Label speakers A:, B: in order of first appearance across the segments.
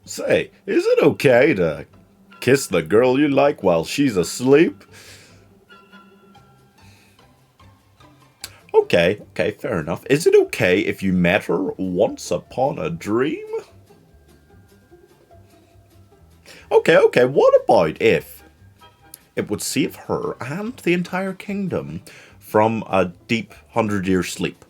A: Say, is it okay to kiss the girl you like while she's asleep? Okay, fair enough. Is it okay if you met her once upon a dream? Okay, what about if it would save her and the entire kingdom from a deep 100-year sleep?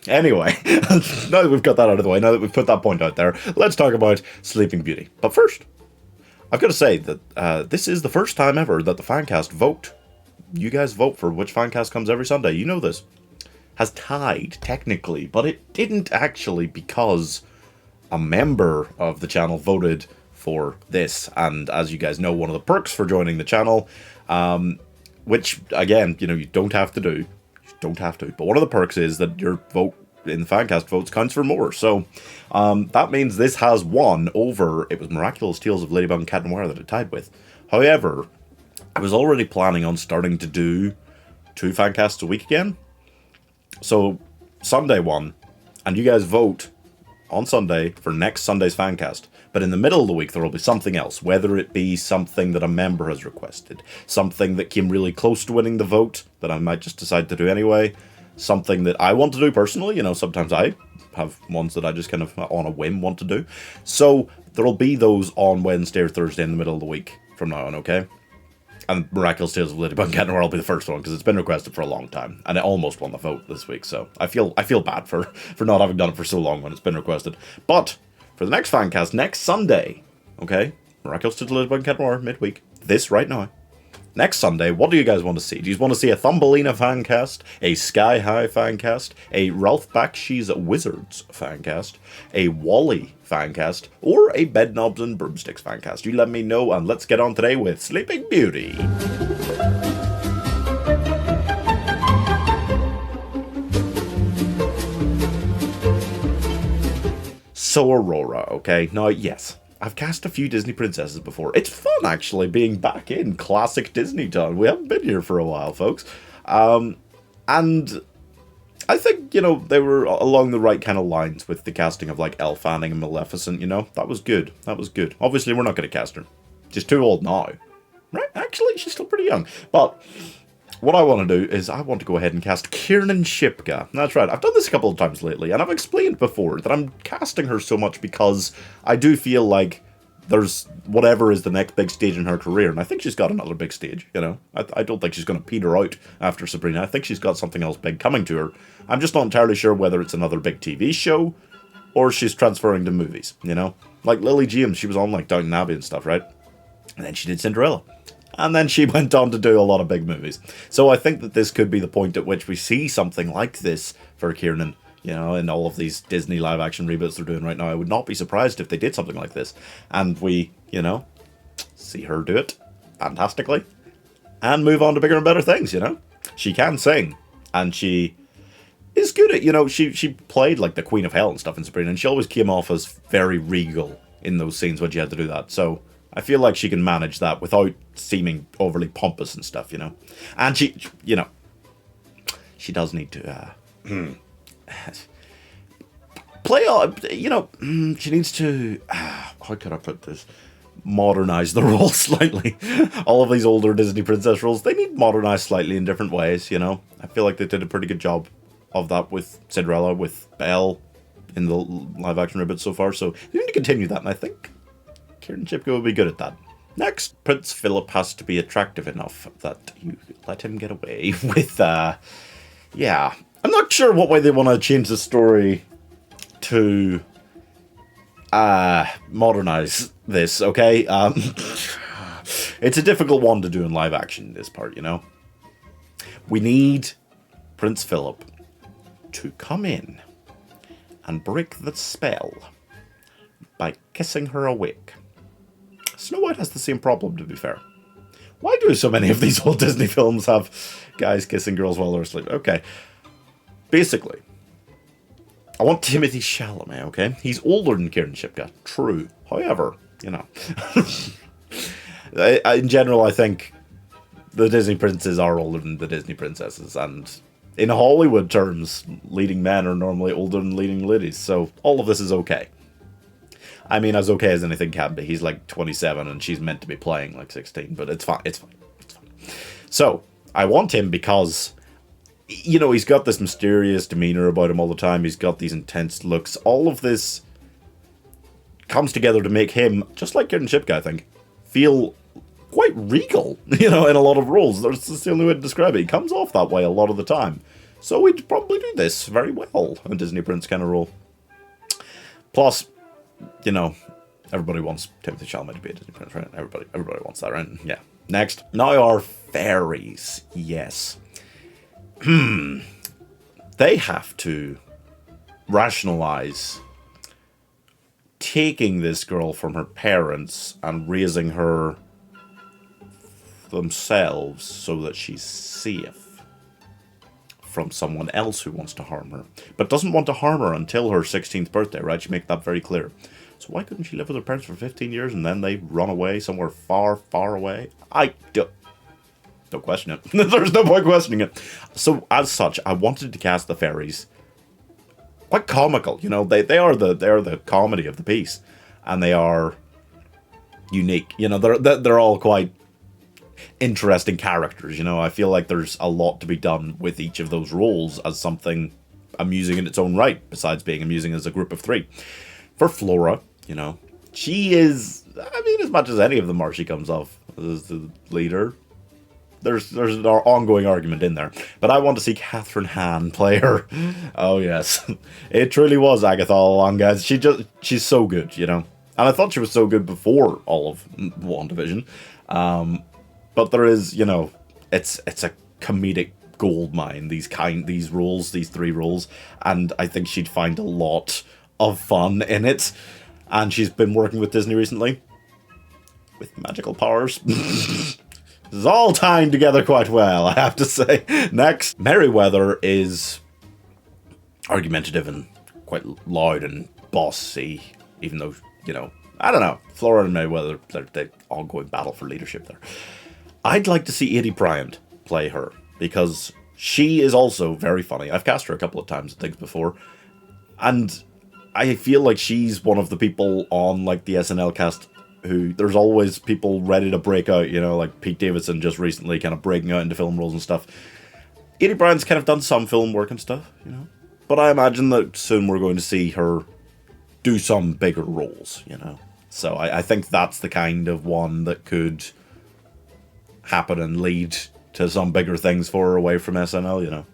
A: Anyway, now that we've got that out of the way, now that we've put that point out there, let's talk about Sleeping Beauty. But first, I've got to say that this is the first time ever that the Fancast vote. You guys vote for which Fancast comes every Sunday. You know this. Has tied, technically, but it didn't actually because a member of the channel voted for this. And as you guys know, one of the perks for joining the channel, which, again, you don't have to do. Don't have to. But one of the perks is that your vote in the Fancast votes counts for more. So that means this has won over, it was Miraculous Tales of Ladybug and Cat Noir that it tied with. However, I was already planning on starting to do 2 Fancasts a week again. So Sunday one, and you guys vote on Sunday for next Sunday's Fancast. But in the middle of the week, there will be something else, whether it be something that a member has requested, something that came really close to winning the vote, that I might just decide to do anyway, something that I want to do personally. Sometimes I have ones that I just kind of on a whim want to do. So there will be those on Wednesday or Thursday in the middle of the week from now on, okay? And Miraculous Tales of Ladybug and Cat Noir will be the first one, because it's been requested for a long time, and it almost won the vote this week, so I feel bad for not having done it for so long when it's been requested. But for the next Fancast, next Sunday, okay? Miraculous Tales of Ladybug and Cat Noir, midweek, this right now. Next Sunday, what do you guys want to see? Do you want to see a Thumbelina Fancast, a Sky High Fancast, a Ralph Bakshi's Wizards Fancast, a Wally Fancast, or a Bedknobs and Broomsticks Fancast? You let me know, and let's get on today with Sleeping Beauty. So Aurora, okay? Now, yes, I've cast a few Disney princesses before. It's fun, actually, being back in classic Disney town. We haven't been here for a while, folks. And I think, they were along the right kind of lines with the casting of, like, Elle Fanning and Maleficent, That was good. That was good. Obviously, we're not going to cast her. She's too old now. Right? Actually, she's still pretty young. But what I want to do is I want to go ahead and cast Kiernan Shipka. That's right, I've done this a couple of times lately, and I've explained before that I'm casting her so much because I do feel like there's whatever is the next big stage in her career, and I think she's got another big stage, I don't think she's going to peter out after Sabrina. I think she's got something else big coming to her. I'm just not entirely sure whether it's another big TV show, or she's transferring to movies, Like Lily James, she was on, like, Downton Abbey and stuff, right? And then she did Cinderella. And then she went on to do a lot of big movies. So I think that this could be the point at which we see something like this for Kiernan, in all of these Disney live-action reboots they're doing right now. I would not be surprised if they did something like this. And we, see her do it fantastically. And move on to bigger and better things, She can sing. And she is good at, she played like the Queen of Hell and stuff in Sabrina. And she always came off as very regal in those scenes when she had to do that. So I feel like she can manage that without seeming overly pompous and stuff, And she, she does need to play on, she needs to, how could I put this? Modernize the role slightly. All of these older Disney princess roles, they need modernized slightly in different ways, I feel like they did a pretty good job of that with Cinderella, with Belle in the live action reboot so far, so they need to continue that, and I think Kiernan Shipka will be good at that. Next, Prince Philip has to be attractive enough that you let him get away with, yeah. I'm not sure what way they want to change the story to, modernize this, okay? It's a difficult one to do in live action, this part, We need Prince Philip to come in and break the spell by kissing her awake. Snow White has the same problem, to be fair. Why do so many of these old Disney films have guys kissing girls while they're asleep? Okay. Basically, I want Timothee Chalamet, okay? He's older than Kiernan Shipka, true. However, in general, I think the Disney princes are older than the Disney princesses, and In Hollywood terms, leading men are normally older than leading ladies, so all of this is okay. I mean, as okay as anything can be. He's like 27 and she's meant to be playing like 16, but it's fine, it's fine, it's fine. So, I want him because, you know, he's got this mysterious demeanor about him all the time, he's got these intense looks, all of this comes together to make him, just like Kiernan Shipka, I think, feel quite regal, you know, in a lot of roles. That's the only way to describe it. He comes off that way a lot of the time. So we'd probably do this very well, a Disney Prince kind of role. Plus, you know, everybody wants Timothee Chalamet to be a Disney Prince, right? Everybody wants that, right? Yeah. Next. Now our fairies. Yes. They have to rationalize taking this girl from her parents and raising her themselves so that she's safe from someone else who wants to harm her, but doesn't want to harm her until her 16th birthday, right? She make that very clear. So why couldn't she live with her parents for 15 years and then they run away somewhere far, far away? Don't question it. There's no point questioning it. So as such, I wanted to cast the fairies quite comical. You know, they are the comedy of the piece, and they are unique. You know, they're all quite interesting characters. You know, I feel like there's a lot to be done with each of those roles as something amusing in its own right, besides being amusing as a group of three. For Flora, you know, she is, I mean, as much as any of them are, she comes off as the leader. There's an ongoing argument in there, but I want to see Kathryn Hahn play her. Oh yes, it truly was Agatha all along, guys. She's so good, you know, and I thought she was so good before all of WandaVision. But there is, you know, it's a comedic goldmine, these roles, these three roles, and I think she'd find a lot of fun in it. And she's been working with Disney recently with magical powers. This is all tying together quite well, I have to say. Next, Merryweather is argumentative and quite loud and bossy, even though, you know, I don't know. Flora and Merryweather, they all go in battle for leadership there. I'd like to see Aidy Bryant play her, because she is also very funny. I've cast her a couple of times, I think, before, and I feel like she's one of the people on, like, the SNL cast who, there's always people ready to break out, you know, like Pete Davidson just recently kind of breaking out into film roles and stuff. Aidy Bryant's kind of done some film work and stuff, you know, but I imagine that soon we're going to see her do some bigger roles, you know. So I think that's the kind of one that could happen and lead to some bigger things for her away from SNL, you know.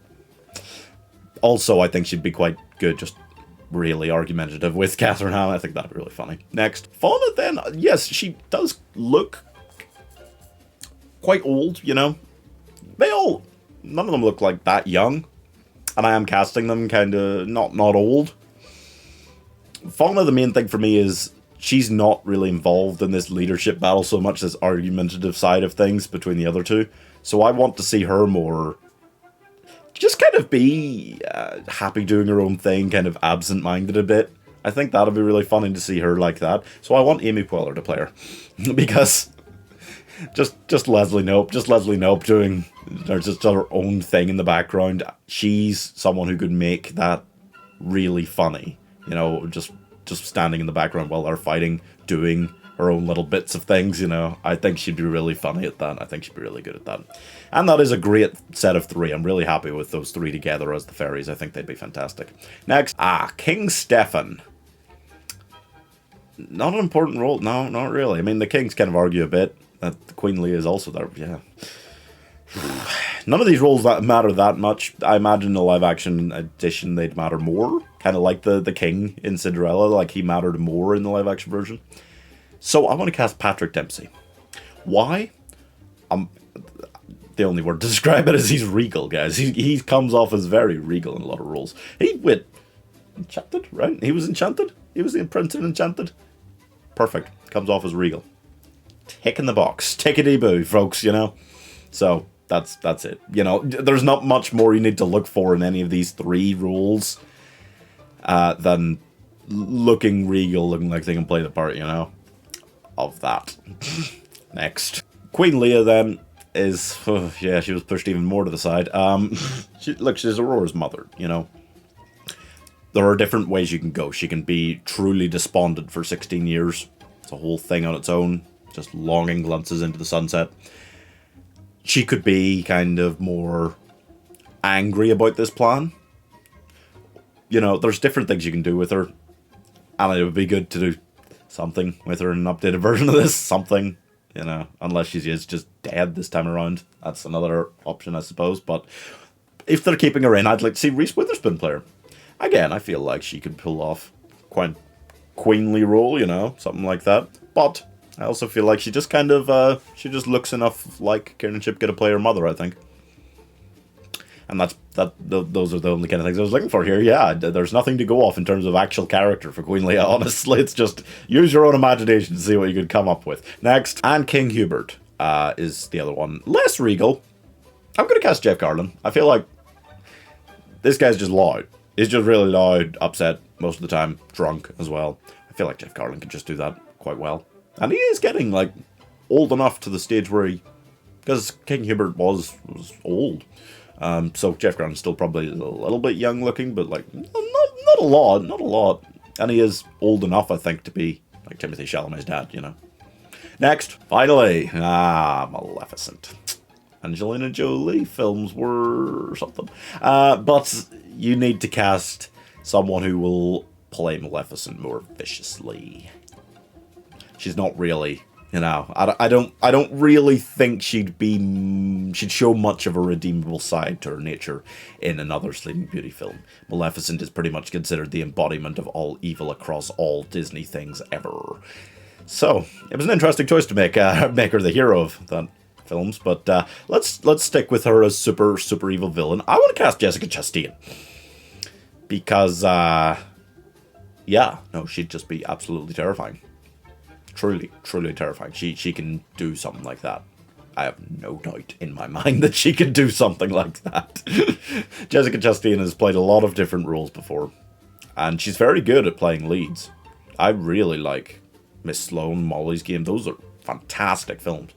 A: Also, I think she'd be quite good just really argumentative with Kathryn Hahn. I think that'd be really funny. Next, Fauna then, yes, she does look quite old, you know. None of them look like that young, and I am casting them kind of not old. Fauna, the main thing for me is she's not really involved in this leadership battle so much as argumentative side of things between the other two. So I want to see her more just kind of be happy doing her own thing, kind of absent-minded a bit. I think that'll be really funny to see her like that. So I want Amy Poehler to play her. Because just Leslie Knope doing just her own thing in the background. She's someone who could make that really funny. You know, just standing in the background while they're fighting, doing her own little bits of things, you know. I think she'd be really funny at that. I think she'd be really good at that. And that is a great set of three. I'm really happy with those three together as the fairies. I think they'd be fantastic. Next, King Stefan. Not an important role. No, not really. I mean, the kings kind of argue a bit. That Queen Leah is also there. Yeah. None of these roles that matter that much. I imagine in the live-action edition they'd matter more. Kind of like the king in Cinderella. Like, he mattered more in the live-action version. So I want to cast Patrick Dempsey. Why? The only word to describe it is he's regal, guys. He comes off as very regal in a lot of roles. He went Enchanted, right? He was Enchanted. He was the Prince in Enchanted. Perfect. Comes off as regal. Tick in the box. Tickety-boo, folks, you know? So that's it. You know, there's not much more you need to look for in any of these three roles than looking regal, looking like they can play the part, you know? Of that. Next. Queen Leah, then, is, oh, yeah, she was pushed even more to the side. Look, she's Aurora's mother, you know. There are different ways you can go. She can be truly despondent for 16 years. It's a whole thing on its own. Just longing glances into the sunset. She could be kind of more angry about this plan. You know, there's different things you can do with her. And it would be good to do something with her in an updated version of this. Something, you know, unless she is just dead this time around. That's another option, I suppose. But if they're keeping her in, I'd like to see Reese Witherspoon play her. Again, I feel like she could pull off quite queenly role, you know, something like that. But I also feel like she just kind of, she just looks enough like Kiernan Shipka to play her mother, I think. And those are the only kind of things I was looking for here. Yeah, there's nothing to go off in terms of actual character for Queen Leia, honestly. It's just use your own imagination to see what you could come up with. Next, and King Hubert is the other one. Less regal. I'm going to cast Jeff Garlin. I feel like this guy's just loud. He's just really loud, upset most of the time, drunk as well. I feel like Jeff Garlin could just do that quite well. And he is getting, like, old enough to the stage where he... Because King Hubert was old. So Jeff Garlin's still probably a little bit young looking, but, like, not a lot. And he is old enough, I think, to be, like, Timothee Chalamet's dad, you know. Next, finally, Maleficent. Angelina Jolie films were something. But you need to cast someone who will play Maleficent more viciously. She's not really, you know, I don't really think she'd show much of a redeemable side to her nature in another Sleeping Beauty film. Maleficent is pretty much considered the embodiment of all evil across all Disney things ever. So, it was an interesting choice to make her the hero of that films, but let's stick with her as super evil villain. I want to cast Jessica Chastain. Because, yeah, no, she'd just be absolutely terrifying. Truly terrifying. She can do something like that. I have no doubt in my mind that she can do something like that. Jessica Chastain has played a lot of different roles before, and she's very good at playing leads. I really like Miss Sloane, Molly's Game. Those are fantastic films.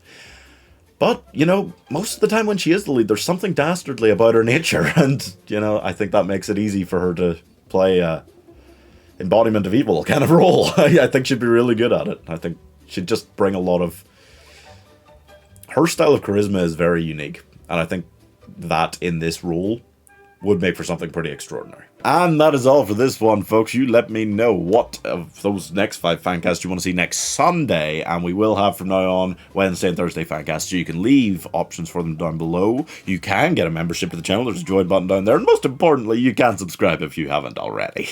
A: But, you know, most of the time when she is the lead, there's something dastardly about her nature, and, you know, I think that makes it easy for her to play embodiment of evil kind of role. I think she'd be really good at it. I think she'd just bring a lot of... Her style of charisma is very unique, and I think that in this role would make for something pretty extraordinary. And that is all for this one, folks. You let me know what of those next 5 fancasts you want to see next Sunday, and we will have from now on Wednesday and Thursday fancasts, so you can leave options for them down below. You can get a membership to the channel. There's a join button down there, and most importantly, you can subscribe if you haven't already.